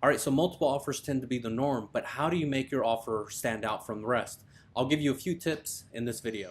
All right, so multiple offers tend to be the norm, but how do you make your offer stand out from the rest? I'll give you a few tips in this video.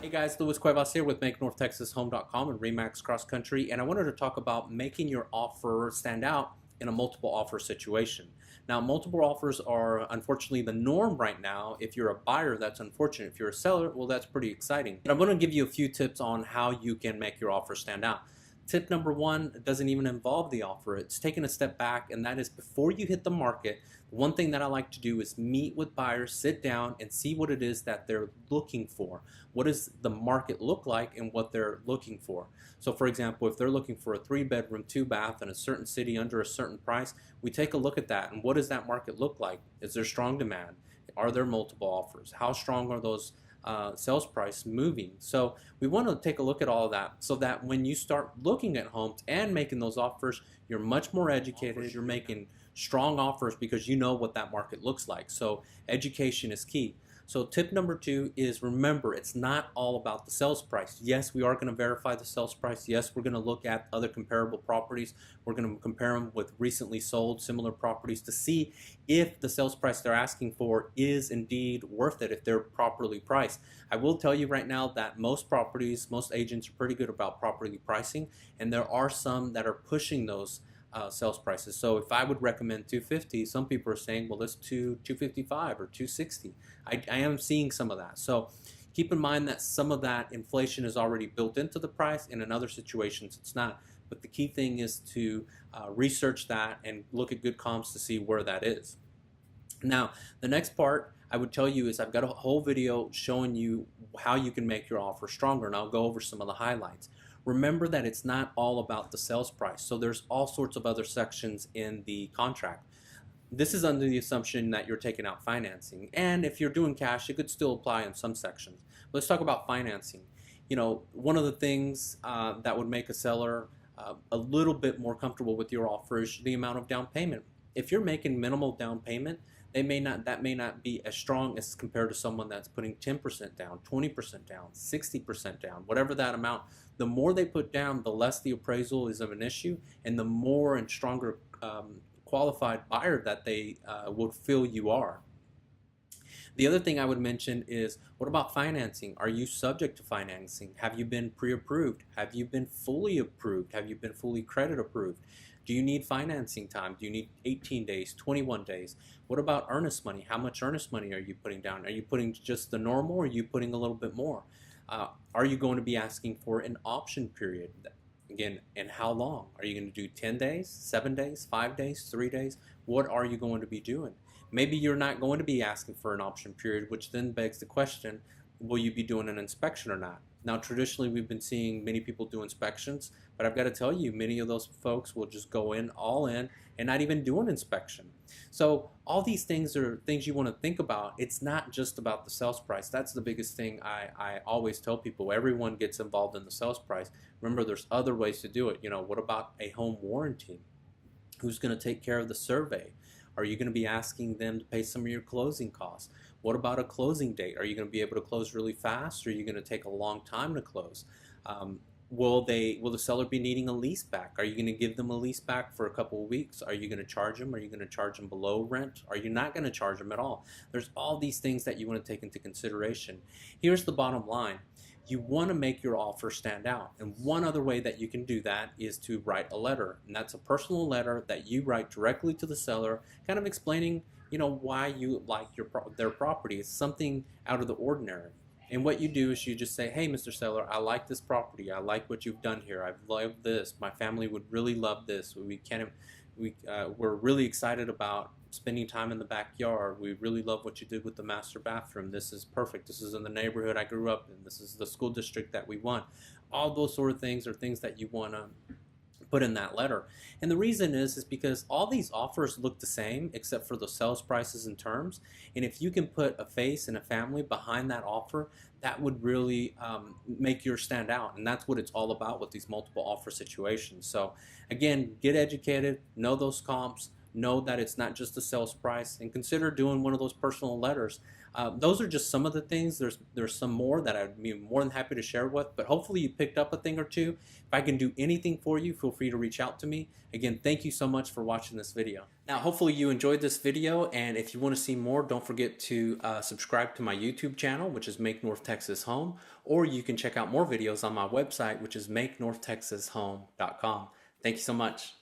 Hey guys, Louis Cuevas here with MakeNorthTexasHome.com and Remax Cross Country, and I wanted to talk about making your offer stand out in a multiple offer situation. Now, multiple offers are unfortunately the norm right now. If you're a buyer, that's unfortunate. If you're a seller, well, that's pretty exciting. But I'm going to give you a few tips on how you can make your offer stand out. Tip number one doesn't even involve the offer. It's taking a step back, and that is before you hit the market, one thing that I like to do is meet with buyers, sit down, and see what it is that they're looking for. What does the market look like and what they're looking for? So for example, if they're looking for a 3-bedroom, 2-bath in a certain city under a certain price, we take a look at that and what does that market look like? Is there strong demand? Are there multiple offers? How strong are those sales price moving? So we want to take a look at all of that so that when you start looking at homes and making those offers, you're much more educated. You're making strong offers because you know what that market looks like. So education is key. So tip number two is remember, it's not all about the sales price. Yes, we are going to verify the sales price. Yes, we're going to look at other comparable properties. We're going to compare them with recently sold similar properties to see if the sales price they're asking for is indeed worth it, if they're properly priced. I will tell you right now that most properties, most agents are pretty good about properly pricing, and there are some that are pushing those sales prices. So if I would recommend 250, some people are saying, well, let's do 255 or 260. I am seeing some of that. So keep in mind that some of that inflation is already built into the price, and in other situations it's not. But the key thing is to research that and look at good comps to see where that is. Now, the next part I would tell you is I've got a whole video showing you how you can make your offer stronger, and I'll go over some of the highlights. Remember that it's not all about the sales price. So there's all sorts of other sections in the contract. This is under the assumption that you're taking out financing. And if you're doing cash, it could still apply in some sections. Let's talk about financing. You know, one of the things that would make a seller a little bit more comfortable with your offer is the amount of down payment. If you're making minimal down payment, that may not be as strong as compared to someone that's putting 10% down, 20% down, 60% down, whatever that amount. The more they put down, the less the appraisal is of an issue, and the more and stronger qualified buyer that they would feel you are. The other thing I would mention is, what about financing? Are you subject to financing? Have you been pre-approved? Have you been fully approved? Have you been fully credit approved? Do you need financing time? Do you need 18 days, 21 days? What about earnest money? How much earnest money are you putting down? Are you putting just the normal, or are you putting a little bit more? Are you going to be asking for an option period? Again, and how long? Are you going to do 10 days, 7 days, 5 days, 3 days? What are you going to be doing? Maybe you're not going to be asking for an option period, which then begs the question, will you be doing an inspection or not? Now, traditionally, we've been seeing many people do inspections, but I've got to tell you, many of those folks will just go in, all in, and not even do an inspection. So all these things are things you want to think about. It's not just about the sales price. That's the biggest thing I always tell people. Everyone gets involved in the sales price. Remember, there's other ways to do it. You know, what about a home warranty? Who's going to take care of the survey? Are you going to be asking them to pay some of your closing costs? What about a closing date? Are you going to be able to close really fast, or are you going to take a long time to close? Will the seller be needing a lease back? Are you going to give them a lease back for a couple of weeks? Are you going to charge them? Are you going to charge them below rent? Are you not going to charge them at all? There's all these things that you want to take into consideration. Here's the bottom line. You want to make your offer stand out. And one other way that you can do that is to write a letter. And that's a personal letter that you write directly to the seller, kind of explaining, you know, why you like their property. It's something out of the ordinary. And what you do is you just say, hey, Mr. Seller, I like this property. I like what you've done here. I've loved this. My family would really love this. We're really excited about spending time in the backyard. We really love what you did with the master bathroom. This is perfect. This is in the neighborhood I grew up in. This is the school district that we want. All those sort of things are things that you want to put in that letter. And the reason is because all these offers look the same except for the sales prices and terms. And if you can put a face and a family behind that offer, that would really make yours stand out. And that's what it's all about with these multiple offer situations. So again, get educated, know those comps, know that it's not just the sales price, and consider doing one of those personal letters. Those are just some of the things. There's some more that I'd be more than happy to share with, but hopefully you picked up a thing or two. If I can do anything for you, feel free to reach out to me. Again, thank you so much for watching this video. Now, hopefully you enjoyed this video, and if you want to see more, don't forget to subscribe to my YouTube channel, which is Make North Texas Home, or you can check out more videos on my website, which is makenorthtexashome.com. Thank you so much.